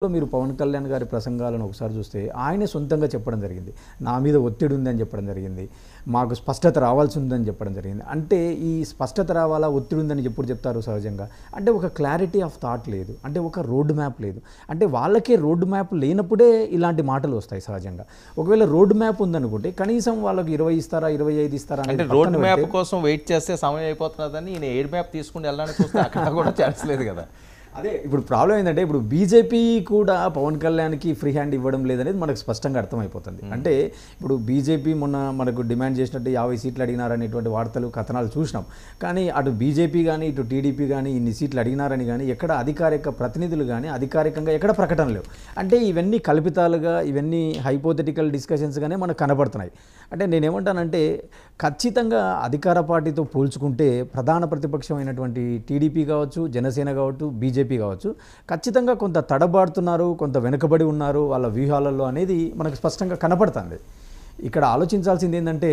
మీరు పవన్ కళ్యాణ్ గారి ప్రసంగాలను ఒకసారి చూస్తే ఆయనే సొంతంగా చెప్పడం జరిగింది. నా మీద ఒత్తిడి ఉందని చెప్పడం జరిగింది. మాకు స్పష్టత రావాల్సి ఉందని చెప్పడం జరిగింది. అంటే ఈ స్పష్టత రావాలా, ఒత్తిడి ఉందని ఎప్పుడు చెప్తారు సహజంగా? అంటే ఒక క్లారిటీ ఆఫ్ థాట్ లేదు. అంటే ఒక రోడ్ మ్యాప్ లేదు. అంటే వాళ్ళకే రోడ్ మ్యాప్ లేనప్పుడే ఇలాంటి మాటలు వస్తాయి సహజంగా. ఒకవేళ రోడ్ మ్యాప్ ఉందనుకుంటే కనీసం వాళ్ళకి 20 ఇస్తారా, 25 ఇస్తారా అంటే రోడ్ మ్యాప్ కోసం వెయిట్ చేస్తే సమయం అయిపోతున్నదని ఈయన ఎయిర్ మ్యాప్ తీసుకుని వెళ్ళడానికి చూస్తే అక్కడ కూడా ఛాన్స్ లేదు కదా. అదే ఇప్పుడు ప్రాబ్లం ఏంటంటే ఇప్పుడు బీజేపీ కూడా పవన్ కళ్యాణ్కి ఫ్రీ హ్యాండ్ ఇవ్వడం లేదనేది మనకు స్పష్టంగా అర్థమైపోతుంది. అంటే ఇప్పుడు బీజేపీ మొన్న మనకు డిమాండ్ చేసినట్టు 50 సీట్లు అడిగినారనేటువంటి వార్తలు కథనాలు చూసినాం. కానీ అటు బీజేపీ కానీ ఇటు టీడీపీ కానీ ఇన్ని సీట్లు అడిగినారని కానీ ఎక్కడ అధికారిక ప్రతినిధులు కానీ అధికారికంగా ఎక్కడ ప్రకటన లేవు. అంటే ఇవన్నీ కల్పితాలుగా, ఇవన్నీ హైపోథెటికల్ డిస్కషన్స్గానే మనకు కనబడుతున్నాయి. అంటే నేనేమంటానంటే ఖచ్చితంగా అధికార పార్టీతో పోల్చుకుంటే ప్రధాన ప్రతిపక్షమైనటువంటి టీడీపీ కావచ్చు, జనసేన కావచ్చు, బీజేపీ కావచ్చు ఖచ్చితంగా కొంత తడబాడుతున్నారు, కొంత వెనుకబడి ఉన్నారు వాళ్ళ వ్యూహాలలో అనేది మనకు స్పష్టంగా కనపడుతుంది. ఇక్కడ ఆలోచించాల్సింది ఏంటంటే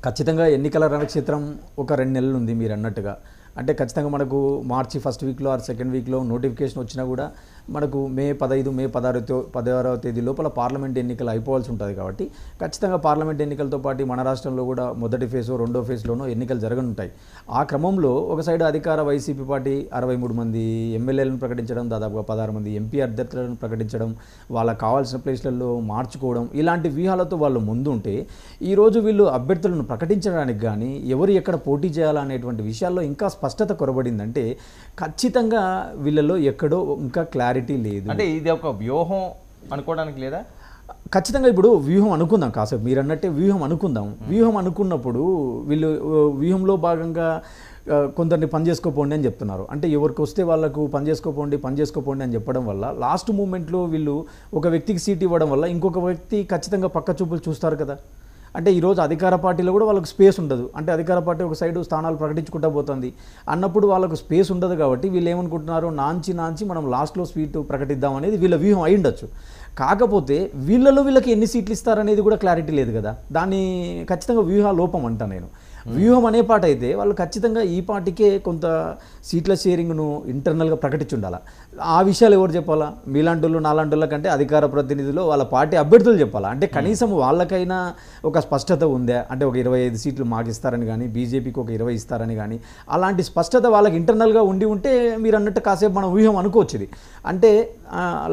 ఖచ్చితంగా ఎన్నికల రణక్షేత్రం ఒక 2 నెలలు ఉంది మీరు అన్నట్టుగా. అంటే ఖచ్చితంగా మనకు మార్చి ఫస్ట్ వీక్లో ఆర్ సెకండ్ వీక్లో నోటిఫికేషన్ వచ్చినా కూడా మనకు మే 15, మే 16వ తేదీ లోపల పార్లమెంట్ ఎన్నికలు అయిపోవాల్సి ఉంటుంది. కాబట్టి ఖచ్చితంగా పార్లమెంట్ ఎన్నికలతో పాటు మన రాష్ట్రంలో కూడా మొదటి ఫేజో రెండో ఫేజ్లోనో ఎన్నికలు జరగనుంటాయి. ఆ క్రమంలో ఒక సైడ్ అధికార వైసీపీ పార్టీ 63 మంది ఎమ్మెల్యేలను ప్రకటించడం, దాదాపుగా 16 మంది ఎంపీ అభ్యర్థులను ప్రకటించడం, వాళ్ళకు కావాల్సిన ప్లేస్లలో మార్చుకోవడం, ఇలాంటి వ్యూహాలతో వాళ్ళు ముందుంటే ఈరోజు వీళ్ళు అభ్యర్థులను ప్రకటించడానికి కానీ ఎవరు ఎక్కడ పోటీ చేయాలనేటువంటి విషయాల్లో ఇంకా స్పష్టత కొరబడిందంటే ఖచ్చితంగా వీళ్ళలో ఎక్కడో ఇంకా క్లారిటీ లేదు. అంటే ఇది ఒక వ్యూహం అనుకోవడానికి లేదా? ఖచ్చితంగా ఇప్పుడు వ్యూహం అనుకుందాం, కాసేపు మీరు అన్నట్టే వ్యూహం అనుకుందాం. వ్యూహం అనుకున్నప్పుడు వీళ్ళు వ్యూహంలో భాగంగా కొందరిని పని చేసుకోపోండి అని చెప్తున్నారు. అంటే ఎవరికి వస్తే వాళ్ళకు పని చేసుకోపోండి అని చెప్పడం వల్ల లాస్ట్ మూమెంట్లో వీళ్ళు ఒక వ్యక్తికి సీట్ ఇవ్వడం వల్ల ఇంకొక వ్యక్తి ఖచ్చితంగా పక్క చూపులు చూస్తారు కదా. అంటే ఈరోజు అధికార పార్టీలో కూడా వాళ్ళకు స్పేస్ ఉండదు. అంటే అధికార పార్టీ ఒక సైడు స్థానాలు ప్రకటించుకుంటూ పోతుంది అన్నప్పుడు వాళ్ళకు స్పేస్ ఉండదు. కాబట్టి వీళ్ళు ఏమనుకుంటున్నారు, నాంచి మనం లాస్ట్లో సీటు ప్రకటిద్దాం అనేది వీళ్ళ వ్యూహం అయి ఉండొచ్చు. కాకపోతే వీళ్ళకి ఎన్ని సీట్లు ఇస్తారనేది కూడా క్లారిటీ లేదు కదా. దాన్ని ఖచ్చితంగా వ్యూహ లోపం అంటా నేను. వ్యూహం అనే పాట అయితే వాళ్ళు ఖచ్చితంగా ఈ పార్టీకే కొంత సీట్ల షేరింగ్ను ఇంటర్నల్గా ప్రకటించి ఉండాలి. ఆ విషయాలు ఎవరు చెప్పాలా? మీలాంటి వాళ్ళు నాలాంటి వాళ్ళకంటే అధికార ప్రతినిధులు వాళ్ళ పార్టీ అభ్యర్థులు చెప్పాలా. అంటే కనీసం వాళ్ళకైనా ఒక స్పష్టత ఉందా? అంటే ఒక 25 సీట్లు మాకు ఇస్తారని కానీ, బీజేపీకి ఒక 20 ఇస్తారని కానీ అలాంటి స్పష్టత వాళ్ళకి ఇంటర్నల్గా ఉంటే మీరు అన్నట్టు కాసేపు మనం వ్యూహం అనుకోవచ్చుది. అంటే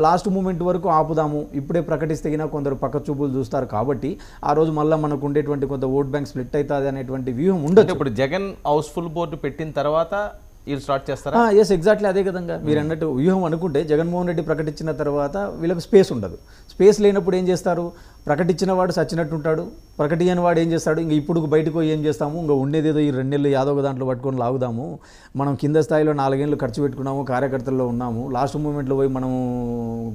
లాస్ట్ మూమెంట్ వరకు ఆపుదాము, ఇప్పుడే ప్రకటిస్తే కొందరు పక్క చూపులు చూస్తారు కాబట్టి ఆ రోజు మళ్ళీ మనకు ఉండేటువంటి కొంత ఓట్ బ్యాంక్ స్ప్లిట్ అవుతుంది అనేటువంటి వ్యూహం ఉండదు. ఇప్పుడు జగన్ హౌస్ఫుల్ బోర్డు పెట్టిన తర్వాత వీళ్ళు స్టార్ట్ చేస్తారా? ఎస్, ఎగ్జాక్ట్లీ అదే విధంగా మీరు అన్నట్టు వ్యూహం అనుకుంటే జగన్మోహన్ రెడ్డి ప్రకటించిన తర్వాత వీళ్ళకి స్పేస్ ఉండదు. స్పేస్ లేనప్పుడు ఏం చేస్తారు? ప్రకటించిన వాడు సచ్చినట్టు ఉంటాడు, ప్రకటించని వాడు ఏం చేస్తాడు? ఇంక ఇప్పుడు బయటకు ఏం చేస్తాము, ఇంకా ఉండేదేదో ఈ 2 నెలలు యాదవ దాంట్లో పట్టుకొని లాగుదాము, మనం కింద స్థాయిలో 4 ఏళ్ళు ఖర్చు పెట్టుకున్నాము, కార్యకర్తల్లో ఉన్నాము, లాస్ట్ మూమెంట్లో పోయి మనం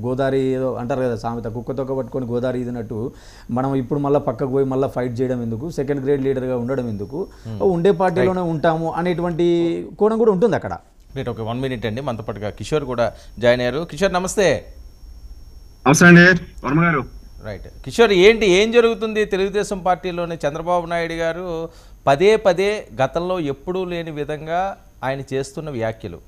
గోదావరి ఏదో అంటారు కదా సామెత, కుక్కతోక పట్టుకొని గోదావరి ఇదినట్టు మనం ఇప్పుడు మళ్ళీ పక్కకు పోయి మళ్ళీ ఫైట్ చేయడం ఎందుకు, సెకండ్ గ్రేడ్ లీడర్గా ఉండడం ఎందుకు, ఉండే పార్టీలోనే ఉంటాము అనేటువంటి కోణం కూడా ఉంటుంది అక్కడ. రైట్, ఒక 1 మినిట్ అండి. మనతో పాటుగా కిషోర్ కూడా జాయిన్ అయ్యారు. కిషోర్ నమస్తే. నమస్తే అండి వర్మ గారు. రైట్ కిషోర్, ఏం జరుగుతుంది తెలుగుదేశం పార్టీలోనే? చంద్రబాబు నాయుడు గారు పదే గతంలో ఎప్పుడూ లేని విధంగా ఆయన చేస్తున్న వ్యాఖ్యలు